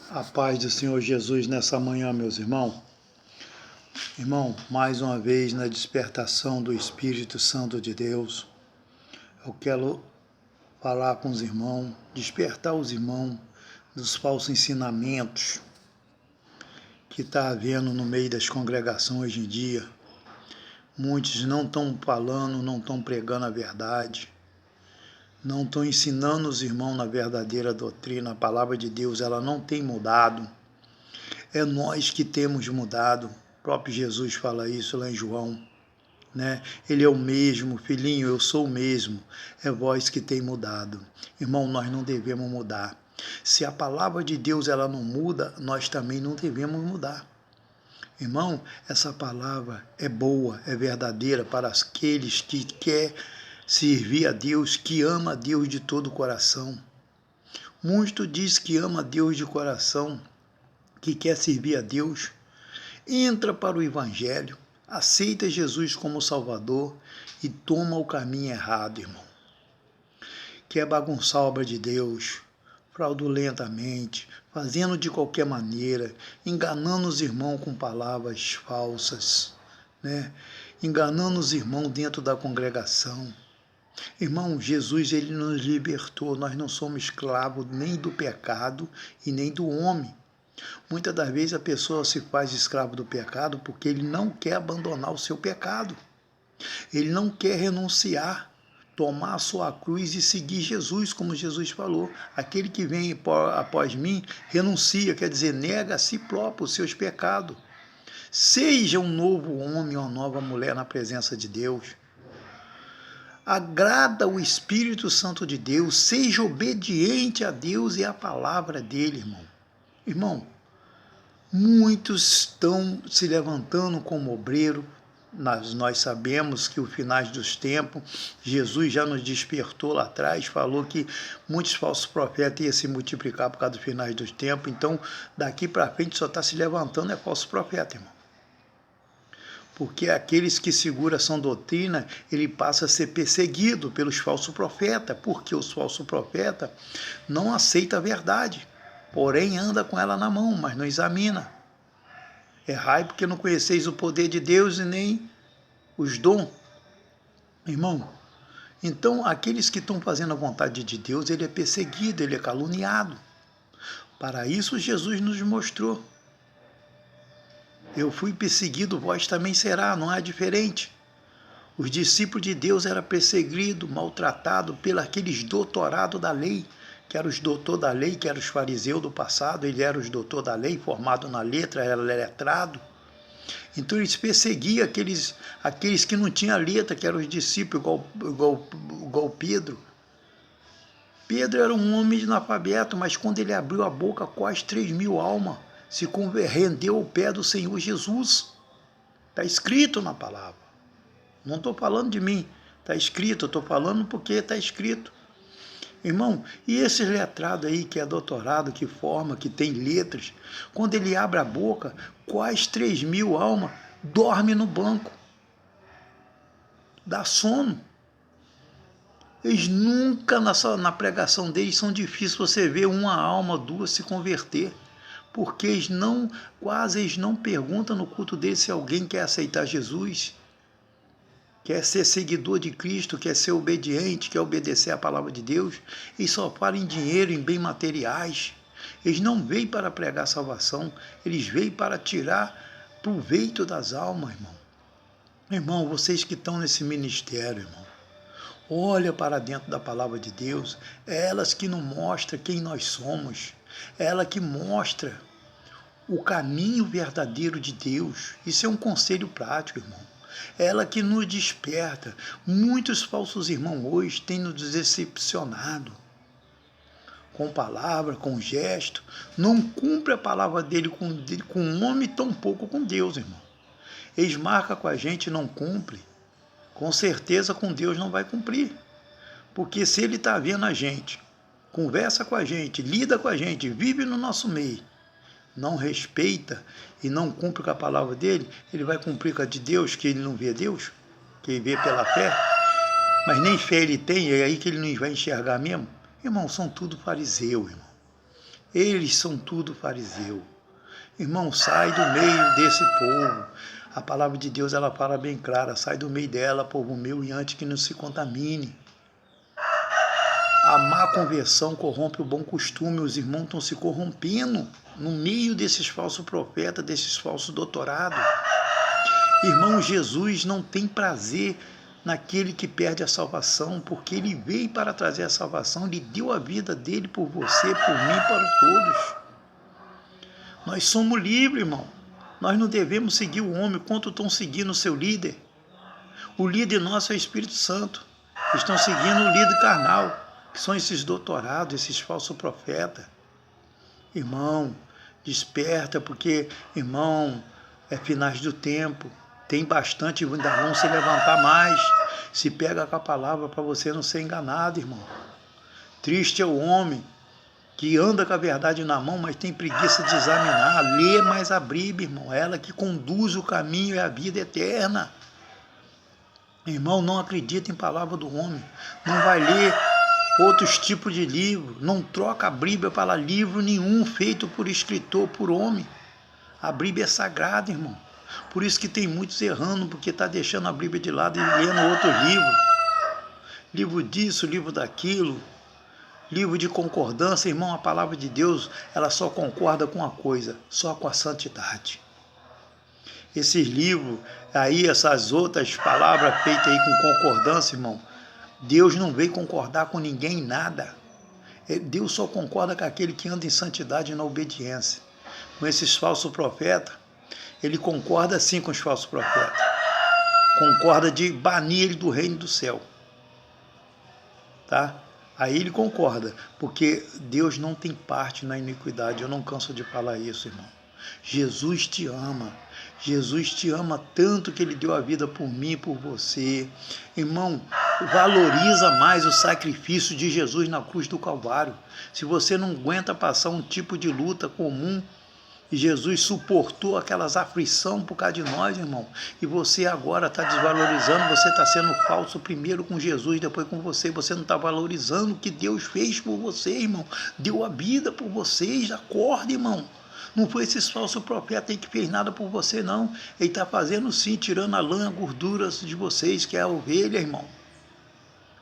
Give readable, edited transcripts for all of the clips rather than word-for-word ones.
A paz do Senhor Jesus nessa manhã, meus irmãos. Irmão, mais uma vez na despertação do Espírito Santo de Deus, eu quero falar com os irmãos, despertar os irmãos dos falsos ensinamentos que está havendo no meio das congregações hoje em dia. Muitos não estão falando, não estão pregando a verdade, não estão ensinando os irmãos na verdadeira doutrina. A palavra de Deus, ela não tem mudado. É nós que temos mudado. O próprio Jesus fala isso lá em João, né? Ele é o mesmo, filhinho, eu sou o mesmo. É vós que tem mudado. Irmão, nós não devemos mudar. Se a palavra de Deus ela não muda, nós também não devemos mudar. Irmão, essa palavra é boa, é verdadeira para aqueles que querem servir a Deus, que ama a Deus de todo o coração. Muito diz que ama a Deus de coração, que quer servir a Deus, entra para o Evangelho, aceita Jesus como Salvador e toma o caminho errado, irmão. Quer bagunçar a obra de Deus, fraudulentamente, fazendo de qualquer maneira, enganando os irmãos com palavras falsas, né? Enganando os irmãos dentro da congregação. Irmão, Jesus ele nos libertou, nós não somos escravos nem do pecado e nem do homem. Muitas das vezes a pessoa se faz escravo do pecado porque ele não quer abandonar o seu pecado. Ele não quer renunciar, tomar a sua cruz e seguir Jesus, como Jesus falou. Aquele que vem após mim, renuncia, quer dizer, nega a si próprio os seus pecados. Seja um novo homem ou uma nova mulher na presença de Deus. Agrada o Espírito Santo de Deus, seja obediente a Deus e à palavra dele, irmão. Irmão, muitos estão se levantando como obreiro. Nós sabemos que os finais dos tempos, Jesus já nos despertou lá atrás, falou que muitos falsos profetas iam se multiplicar por causa dos finais dos tempos. Então, daqui para frente só está se levantando é falso profeta, irmão. Porque aqueles que seguram essa doutrina, ele passa a ser perseguido pelos falsos profetas, porque os falsos profetas não aceitam a verdade. Porém anda com ela na mão, mas não examina. Errai porque não conheceis o poder de Deus e nem os dons. Irmão, então aqueles que estão fazendo a vontade de Deus, ele é perseguido, ele é caluniado. Para isso Jesus nos mostrou. Eu fui perseguido, vós também será, não é diferente. Os discípulos de Deus eram perseguidos, maltratados pelos aqueles doutorados da lei, que eram os doutores da lei, que eram os fariseus do passado, ele era os doutores da lei, formado na letra, era letrado. Então eles perseguiam aqueles que não tinham letra, que eram os discípulos, igual Pedro. Pedro era um homem analfabeto, mas quando ele abriu a boca, quase 3.000 almas se rendeu ao pé do Senhor Jesus. Está escrito na palavra. Não estou falando de mim, está escrito, eu estou falando porque está escrito. Irmão, e esse letrado aí que é doutorado, que forma, que tem letras, quando ele abre a boca, quase 3.000 almas dorme no banco, dá sono. Eles nunca, na pregação deles, são difíceis você ver uma alma, duas se converter, porque eles não perguntam no culto deles se alguém quer aceitar Jesus, quer ser seguidor de Cristo, quer ser obediente, quer obedecer à palavra de Deus. Eles só falam em dinheiro, em bens materiais. Eles não veem para pregar salvação, eles veem para tirar proveito das almas, irmão. Irmão, vocês que estão nesse ministério, irmão, olha para dentro da palavra de Deus, é elas que nos mostram quem nós somos, é ela que mostra o caminho verdadeiro de Deus. Isso é um conselho prático, irmão. Ela que nos desperta. Muitos falsos irmãos hoje têm nos decepcionado com palavra, com gesto. Não cumpre a palavra dele com um homem, tão pouco com Deus, irmão. Eles marcam com a gente e não cumpre. Com certeza com Deus não vai cumprir. Porque se ele está vendo a gente, conversa com a gente, lida com a gente, vive no nosso meio, não respeita e não cumpre com a palavra dele, ele vai cumprir com a de Deus, que ele não vê Deus, que ele vê pela fé, mas nem fé ele tem, é aí que ele não vai enxergar mesmo. Irmão, são tudo fariseu, irmão. Eles são tudo fariseu. Irmão, sai do meio desse povo. A palavra de Deus, ela fala bem clara, sai do meio dela, povo meu, e antes que não se contamine. A má conversão corrompe o bom costume, os irmãos estão se corrompendo no meio desses falsos profetas, desses falsos doutorados. Irmão, Jesus não tem prazer naquele que perde a salvação, porque ele veio para trazer a salvação, ele deu a vida dele por você, por mim, para todos. Nós somos livres, irmão. Nós não devemos seguir o homem quanto estão seguindo o seu líder. O líder nosso é o Espírito Santo. Estão seguindo o líder carnal, que são esses doutorados, esses falsos profetas. Irmão, desperta, porque, irmão, é finais do tempo. Tem bastante, ainda vão se levantar mais. Se pega com a palavra para você não ser enganado, irmão. Triste é o homem que anda com a verdade na mão, mas tem preguiça de examinar. Lê mais a Bíblia, irmão. Ela que conduz o caminho e a vida eterna. Irmão, não acredita em palavra do homem. Não vai ler outros tipos de livro. Não troca a Bíblia para livro nenhum feito por escritor, por homem. A Bíblia é sagrada, irmão. Por isso que tem muitos errando, porque está deixando a Bíblia de lado e lendo outro livro. Livro disso, livro daquilo. Livro de concordância, irmão. A palavra de Deus, ela só concorda com uma coisa, só com a santidade. Esses livros aí, essas outras palavras feitas aí com concordância, irmão, Deus não veio concordar com ninguém em nada. Deus só concorda com aquele que anda em santidade e na obediência. Com esses falsos profetas, ele concorda sim com os falsos profetas. Concorda de banir ele do reino do céu. Tá? Aí ele concorda, porque Deus não tem parte na iniquidade. Eu não canso de falar isso, irmão. Jesus te ama. Jesus te ama tanto que ele deu a vida por mim e por você. Irmão, valoriza mais o sacrifício de Jesus na cruz do Calvário. Se você não aguenta passar um tipo de luta comum, e Jesus suportou aquelas aflições por causa de nós, irmão, e você agora está desvalorizando, você está sendo falso primeiro com Jesus, depois com você não está valorizando o que Deus fez por você, irmão. Deu a vida por vocês, acorda, irmão. Não foi esses falsos profetas aí que fez nada por você, não. Ele está fazendo sim, tirando a lã, a gordura de vocês, que é a ovelha, irmão.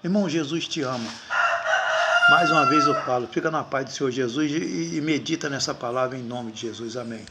Irmão, Jesus te ama. Mais uma vez eu falo, fica na paz do Senhor Jesus e medita nessa palavra em nome de Jesus. Amém.